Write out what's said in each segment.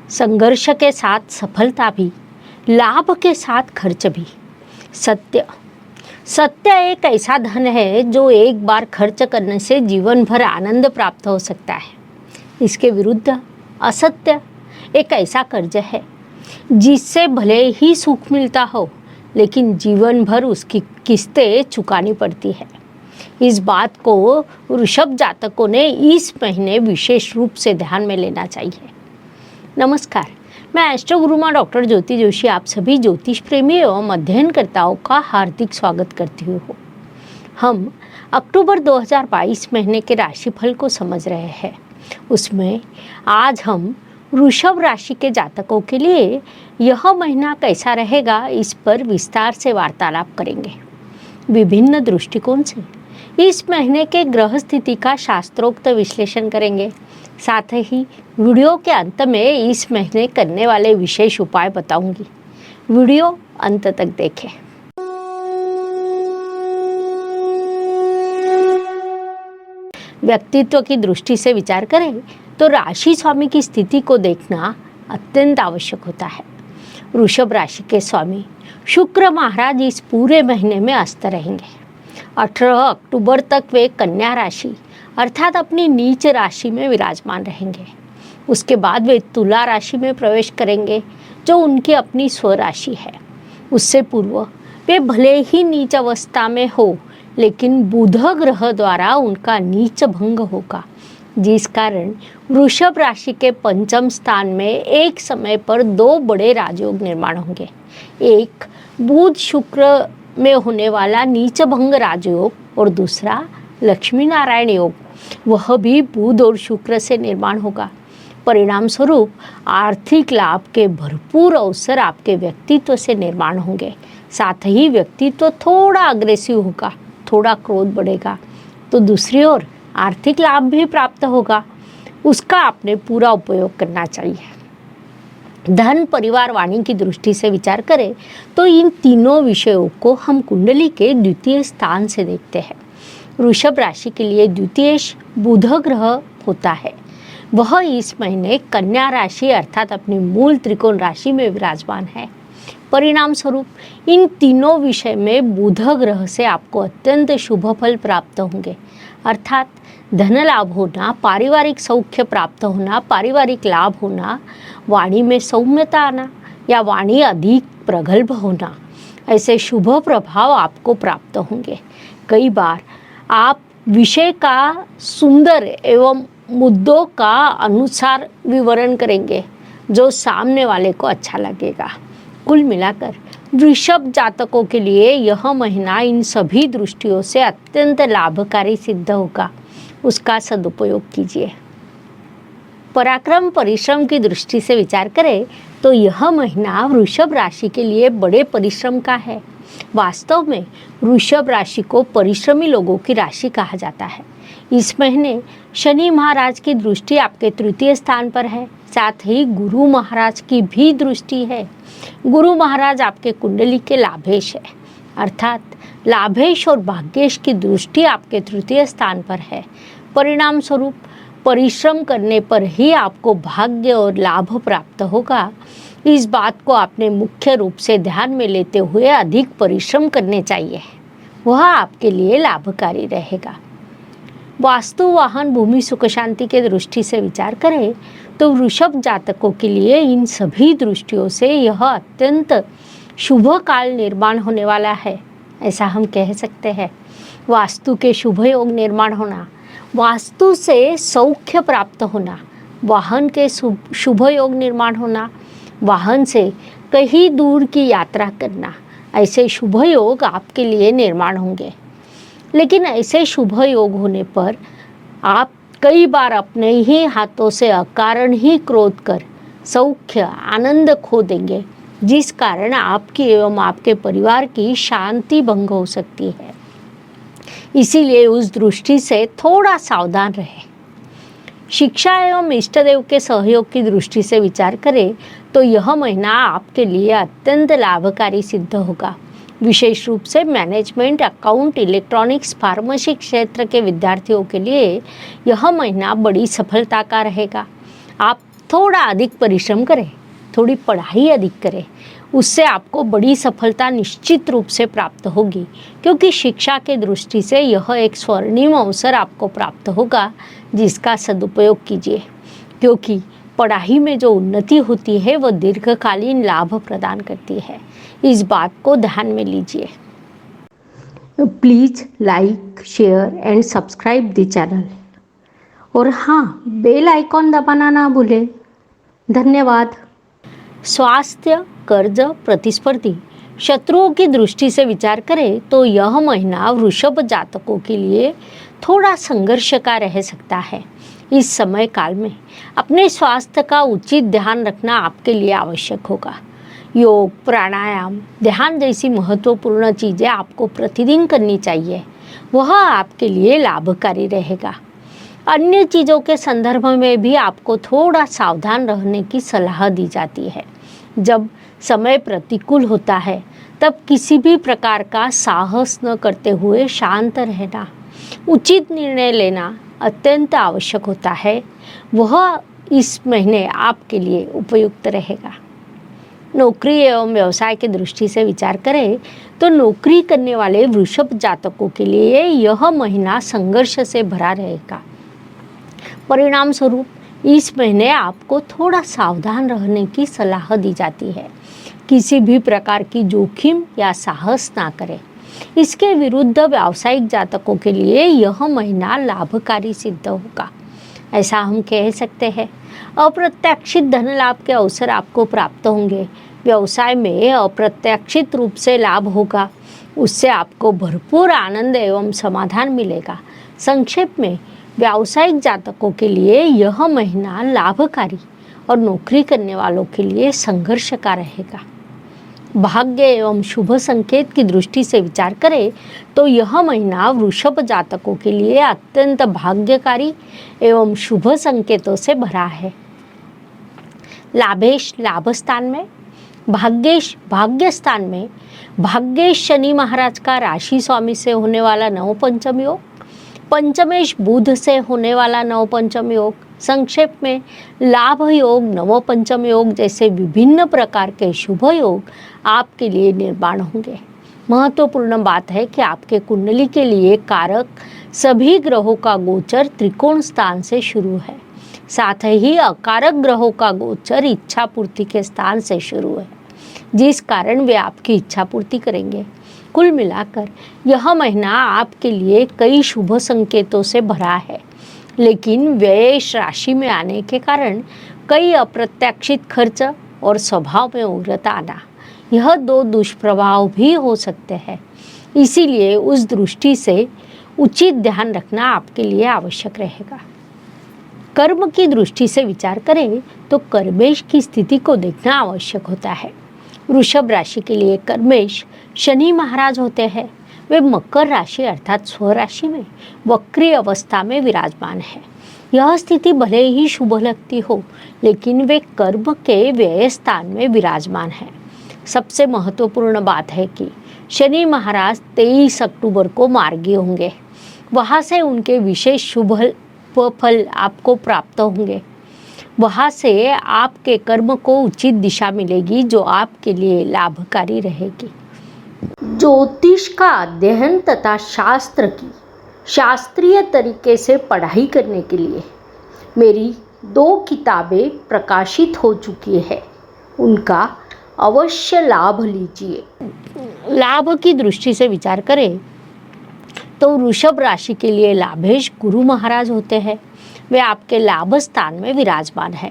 संघर्ष के साथ सफलता भी, लाभ के साथ खर्च भी। सत्य सत्य एक ऐसा धन है जो एक बार खर्च करने से जीवन भर आनंद प्राप्त हो सकता है। इसके विरुद्ध असत्य एक ऐसा कर्ज है जिससे भले ही सुख मिलता हो, लेकिन जीवन भर उसकी किस्तें चुकानी पड़ती है। इस बात को वृषभ जातकों ने इस महीने विशेष रूप से ध्यान में लेना चाहिए। नमस्कार, मैं एस्ट्रो गुरुमा डॉक्टर ज्योति जोशी आप सभी ज्योतिष प्रेमी एवं अध्ययनकर्ताओं का हार्दिक स्वागत करती हूँ। हम अक्टूबर 2022 महीने के राशिफल को समझ रहे हैं। उसमें आज हम वृषभ राशि के जातकों के लिए यह महीना कैसा रहेगा, इस पर विस्तार से वार्तालाप करेंगे। विभिन्न दृष्टिकोण से इस महीने के ग्रह स्थिति का शास्त्रोक्त विश्लेषण करेंगे। साथ ही वीडियो के अंत में इस महीने करने वाले विशेष उपाय बताऊंगी। वीडियो अंत तक देखें। व्यक्तित्व की दृष्टि से विचार करें तो राशि स्वामी की स्थिति को देखना अत्यंत आवश्यक होता है। वृषभ राशि के स्वामी शुक्र महाराज इस पूरे महीने में अस्त रहेंगे। 18 अक्टूबर तक वे कन्या राशि अर्थात अपनी नीच राशि में विराजमान रहेंगे। उसके बाद वे तुला राशि में प्रवेश करेंगे, जो उनकी अपनी स्वराशि है। उससे पूर्व वे भले ही नीच अवस्था में हो, लेकिन बुध ग्रह द्वारा उनका नीच भंग होगा, जिस कारण वृषभ राशि के पंचम स्थान में एक समय पर दो बड़े राजयोग निर्माण होंगे। एक बुध शुक्र में होने वाला नीच भंग राजयोग और दूसरा लक्ष्मी नारायण योग, वह भी बुध और शुक्र से निर्माण होगा। परिणाम स्वरूप आर्थिक लाभ के भरपूर अवसर आपके व्यक्तित्व से निर्माण होंगे। साथ ही व्यक्तित्व थोड़ा अग्रेसिव होगा, थोड़ा क्रोध बढ़ेगा, तो दूसरी ओर आर्थिक लाभ भी प्राप्त होगा। उसका आपने पूरा उपयोग करना चाहिए। धन, परिवार, वाणी की दृष्टि से विचार करें तो इन तीनों विषयों को हम कुंडली के द्वितीय स्थान से देखते हैं। वृषभ राशि के लिए द्वितीयेश बुध ग्रह होता है। वह इस महीने कन्या राशि अर्थात अपनी मूल त्रिकोण राशि में विराजमान है। परिणाम स्वरूप इन तीनों विषय में बुध ग्रह से आपको अत्यंत शुभ फल प्राप्त होंगे, अर्थात धन लाभ होना, पारिवारिक सौख्य प्राप्त होना, पारिवारिक लाभ होना, वाणी में सौम्यता आना या वाणी अधिक प्रगल्भ होना, ऐसे शुभ प्रभाव आपको प्राप्त होंगे। कई बार आप विषय का सुंदर एवं मुद्दों का अनुसार विवरण करेंगे, जो सामने वाले को अच्छा लगेगा। कुल मिलाकर वृषभ जातकों के लिए यह महीना इन सभी दृष्टियों से अत्यंत लाभकारी सिद्ध होगा। उसका सदुपयोग कीजिए। पराक्रम, परिश्रम की दृष्टि से विचार करें तो यह महीना वृषभ राशि के लिए बड़े परिश्रम का है। वास्तव में वृषभ राशि को परिश्रमी लोगों की राशि कहा जाता है। इस महीने शनि महाराज की दृष्टि आपके तृतीय स्थान पर है। साथ ही गुरु महाराज की भी दृष्टि है। गुरु महाराज आपके कुंडली के लाभेश है, अर्थात लाभेश और भाग्येश की दृष्टि आपके तृतीय स्थान पर है। परिणाम स्वरूप परिश्रम करने पर ही आपको भाग्य और लाभ प्राप्त होगा। इस बात को आपने मुख्य रूप से ध्यान में लेते हुए अधिक परिश्रम करने चाहिए, वह आपके लिए लाभकारी रहेगा। वास्तु, वाहन, भूमि, सुख शांति के दृष्टि से विचार करें तो वृषभ जातकों के लिए इन सभी दृष्टियों से यह अत्यंत शुभ काल निर्माण होने वाला है, ऐसा हम कह सकते हैं। वास्तु के शुभ योग निर्माण होना, वास्तु से सौख्य प्राप्त होना, वाहन के शुभ योग निर्माण होना, वाहन से कहीं दूर की यात्रा करना, ऐसे शुभ योग आपके लिए निर्माण होंगे। लेकिन ऐसे शुभ योग होने पर आप कई बार अपने ही हाथों से अकारण ही क्रोध कर सौख्य, आनंद खो देंगे, जिस कारण आपकी एवं आपके परिवार की शांति भंग हो सकती है। इसीलिए उस दृष्टि से थोड़ा सावधान रहें। शिक्षा एवं इष्ट देव के सहयोग की दृष्टि से विचार करें तो यह महीना आपके लिए अत्यंत लाभकारी सिद्ध होगा। विशेष रूप से मैनेजमेंट, अकाउंट, इलेक्ट्रॉनिक्स, फार्मेसी क्षेत्र के विद्यार्थियों के लिए यह महीना बड़ी सफलता का रहेगा। आप थोड़ा अधिक परिश्रम करें, थोड़ी पढ़ाई अधिक करें, उससे आपको बड़ी सफलता निश्चित रूप से प्राप्त होगी, क्योंकि शिक्षा के दृष्टि से यह एक स्वर्णिम अवसर आपको प्राप्त होगा, जिसका सदुपयोग कीजिए, क्योंकि पढ़ाई में जो उन्नति होती है वह दीर्घकालीन लाभ प्रदान करती है। इस बात को ध्यान में लीजिए। Please like, share and subscribe the channel, और हाँ, बेल आइकॉन दबाना ना भूलें। धन्यवाद। स्वास्थ्य, कर्ज, प्रतिस्पर्धी, शत्रुओं की दृष्टि से विचार करें तो यह महीना वृषभ जातकों के लिए थोड़ा संघर्ष का रह सकता है। इस समय काल में अपने स्वास्थ्य का उचित ध्यान रखना आपके लिए आवश्यक होगा। योग, प्राणायाम, ध्यान जैसी महत्वपूर्ण चीज़ें आपको प्रतिदिन करनी चाहिए, वह आपके लिए लाभकारी रहेगा। अन्य चीज़ों के संदर्भ में भी आपको थोड़ा सावधान रहने की सलाह दी जाती है। जब समय प्रतिकूल होता है तब किसी भी प्रकार का साहस न करते हुए शांत रहना, उचित निर्णय लेना अत्यंत आवश्यक होता है। वह इस महीने आपके लिए उपयुक्त रहेगा। नौकरी एवं व्यवसाय के दृष्टि से विचार करें तो नौकरी करने वाले वृषभ जातकों के लिए यह महीना संघर्ष से भरा रहेगा। परिणाम स्वरूप इस महीने आपको थोड़ा सावधान रहने की सलाह दी जाती है। किसी भी प्रकार की जोखिम या साहस ना करें। इसके विरुद्ध व्यावसायिक जातकों के लिए यह महीना लाभकारी सिद्ध होगा, ऐसा हम कह सकते हैं। अप्रत्याशित धन लाभ के अवसर आपको प्राप्त होंगे। व्यवसाय में अप्रत्याशित रूप से लाभ होगा, उससे आपको भरपूर आनंद एवं समाधान मिलेगा। संक्षेप में व्यावसायिक जातकों के लिए यह महीना लाभकारी और नौकरी करने वालों के लिए संघर्ष का रहेगा। भाग्य एवं शुभ संकेत की दृष्टि से विचार करें तो यह महीना वृषभ जातकों के लिए अत्यंत भाग्यकारी एवं शुभ संकेतों से भरा है। लाभेश लाभ स्थान में, भाग्येश भाग्य स्थान में, भाग्येश शनि महाराज का राशि स्वामी से होने वाला नवपंचम योग, पंचमेश बुध से होने वाला नवपंचम योग, संक्षेप में लाभ योग, नवपंचम योग जैसे विभिन्न प्रकार के शुभ योग आपके लिए निर्माण होंगे। महत्वपूर्ण बात है कि आपके कुंडली के लिए कारक सभी ग्रहों का गोचर त्रिकोण स्थान से शुरू है, साथ ही अकारक ग्रहों का गोचर इच्छा पूर्ति के स्थान से शुरू है, जिस कारण वे आपकी इच्छा पूर्ति करेंगे। कुल मिलाकर यह महीना आपके लिए कई शुभ संकेतों से भरा है, लेकिन व्यय राशि में आने के कारण कई अप्रत्याशित खर्च और स्वभाव में उग्रता आना, यह दो दुष्प्रभाव भी हो सकते हैं। इसीलिए उस दृष्टि से उचित ध्यान रखना आपके लिए आवश्यक रहेगा। कर्म की दृष्टि से विचार करें तो कर्मेश की स्थिति को देखना आवश्यक होता है। वृषभ राशि के लिए कर्मेश शनि महाराज होते हैं। वे मकर राशि अर्थात स्वराशि में वक्री अवस्था में विराजमान है। यह स्थिति भले ही शुभ लगती हो, लेकिन वे कर्म के व्यय स्थान में विराजमान है। सबसे महत्वपूर्ण बात है कि शनि महाराज 23 अक्टूबर को मार्गी होंगे। वहाँ से उनके विशेष शुभ फल आपको प्राप्त होंगे। वहाँ से आपके कर्म को उचित दिशा मिलेगी, जो आपके लिए लाभकारी रहेगी। ज्योतिष का अध्ययन तथा शास्त्र की शास्त्रीय तरीके से पढ़ाई करने के लिए मेरी 2 किताबें प्रकाशित हो चुकी है, उनका अवश्य लाभ लीजिए। लाभ की दृष्टि से विचार करें तो वृषभ राशि के लिए लाभेश गुरु महाराज होते हैं। वे आपके लाभ स्थान में विराजमान है।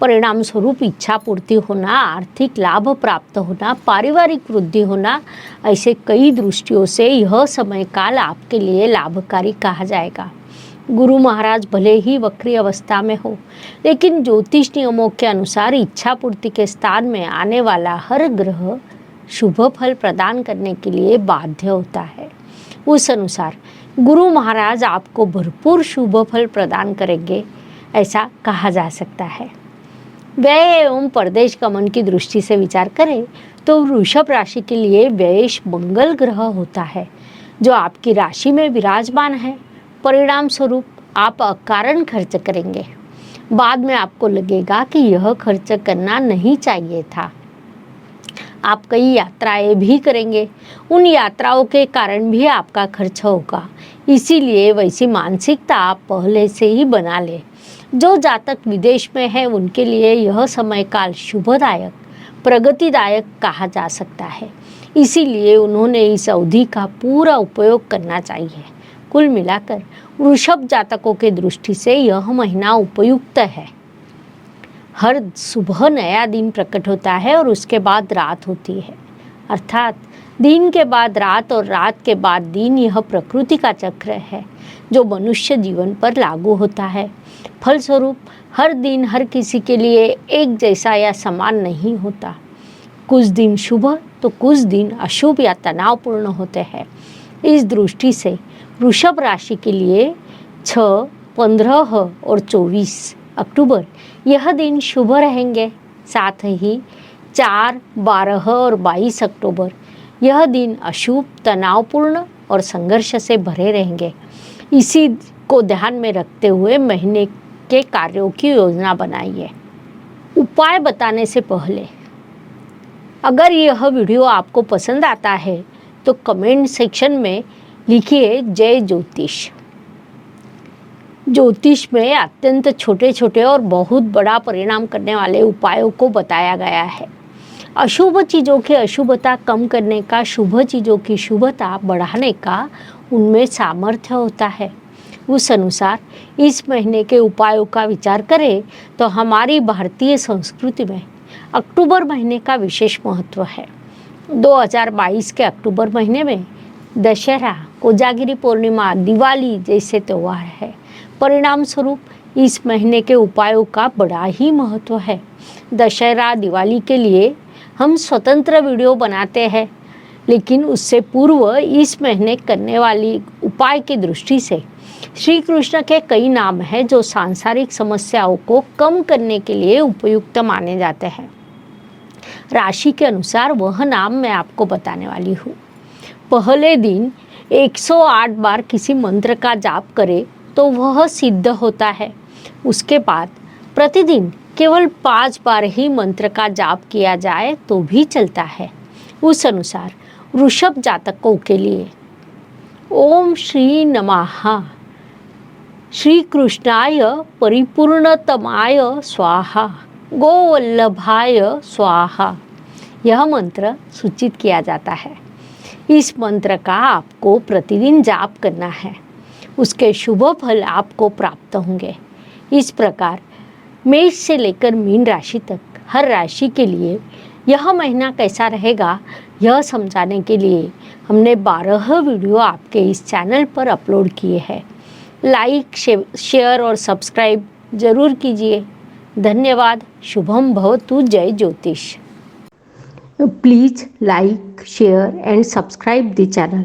परिणाम स्वरूप इच्छा पूर्ति होना, आर्थिक लाभ प्राप्त होना, पारिवारिक वृद्धि होना, ऐसे कई दृष्टियों से यह समय काल आपके लिए लाभकारी कहा जाएगा। गुरु महाराज भले ही वक्री अवस्था में हो, लेकिन ज्योतिष नियमों के अनुसार इच्छा पूर्ति के स्थान में आने वाला हर ग्रह शुभ फल प्रदान करने के लिए बाध्य होता है। उस अनुसार गुरु महाराज आपको भरपूर शुभ फल प्रदान करेंगे, ऐसा कहा जा सकता है। व्यय एवं परदेश गमन की दृष्टि से विचार करें तो वृषभ राशि के लिए व्ययेश मंगल ग्रह होता है, जो आपकी राशि में विराजमान है। परिणाम स्वरूप आप अकारण खर्च करेंगे। बाद में आपको लगेगा कि यह खर्च करना नहीं चाहिए था। आप कई यात्राएं भी करेंगे, उन यात्राओं के कारण भी आपका खर्च होगा। इसीलिए वैसी मानसिकता आप पहले से ही बना ले। जो जातक विदेश में है उनके लिए यह समय काल शुभदायक, प्रगतिदायक कहा जा सकता है। इसीलिए उन्होंने इस अवधि का पूरा उपयोग करना चाहिए। कुल मिलाकर वृषभ जातकों के दृष्टि से यह महीना उपयुक्त है। हर सुबह नया दिन प्रकट होता है और उसके बाद रात होती है, अर्थात दिन के बाद रात और रात के बाद दिन। यह प्रकृति का चक्र है जो मनुष्य जीवन पर लागू होता है। फलस्वरूप हर दिन हर किसी के लिए एक जैसा या समान नहीं होता। कुछ दिन शुभ तो कुछ दिन अशुभ या तनावपूर्ण होते हैं। इस दृष्टि से वृषभ राशि के लिए 6, 15 और 24 अक्टूबर यह दिन शुभ रहेंगे। साथ ही 4, 12 और 22 अक्टूबर यह दिन अशुभ, तनावपूर्ण और संघर्ष से भरे रहेंगे। इसी को ध्यान में रखते हुए महीने के कार्यों की योजना बनाइए। उपाय बताने से पहले अगर यह वीडियो आपको पसंद आता है तो कमेंट सेक्शन में लिखिए जय ज्योतिष। ज्योतिष में अत्यंत छोटे छोटे और बहुत बड़ा परिणाम करने वाले उपायों को बताया गया है। अशुभ चीज़ों की अशुभता कम करने का, शुभ चीज़ों की शुभता बढ़ाने का उनमें सामर्थ्य होता है। उस अनुसार इस महीने के उपायों का विचार करें तो हमारी भारतीय संस्कृति में अक्टूबर महीने का विशेष महत्व है। 2022 के अक्टूबर महीने में दशहरा, कोजागिरी पूर्णिमा, दिवाली जैसे त्यौहार है। परिणाम स्वरूप इस महीने के उपायों का बड़ा ही महत्व है। दशहरा, दिवाली के लिए हम स्वतंत्र वीडियो बनाते हैं, लेकिन उससे पूर्व इस महीने करने वाली उपाय की दृष्टि से श्री कृष्ण के कई नाम हैं जो सांसारिक समस्याओं को कम करने के लिए उपयुक्त माने जाते हैं। राशि के अनुसार वह नाम मैं आपको बताने वाली हूँ। पहले दिन 108 बार किसी मंत्र का जाप करें तो वह सिद्ध होता है। उसके बाद प्रतिदिन केवल 5 बार ही मंत्र का जाप किया जाए तो भी चलता है। उस अनुसार वृषभ जातकों के लिए ओम श्री नमः श्री कृष्णाय परिपूर्णतमाय स्वाहा गोवल्लभाय स्वाहा यह मंत्र सूचित किया जाता है। इस मंत्र का आपको प्रतिदिन जाप करना है, उसके शुभ फल आपको प्राप्त होंगे। इस प्रकार मेष से लेकर मीन राशि तक हर राशि के लिए यह महीना कैसा रहेगा यह समझाने के लिए हमने 12 वीडियो आपके इस चैनल पर अपलोड किए हैं। लाइक, शेयर और सब्सक्राइब जरूर कीजिए। धन्यवाद। शुभम भवतु। जय ज्योतिष। Please like, share and subscribe the channel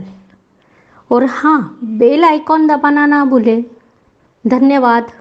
और हाँ, बेल आइकॉन दबाना ना भूलें। धन्यवाद।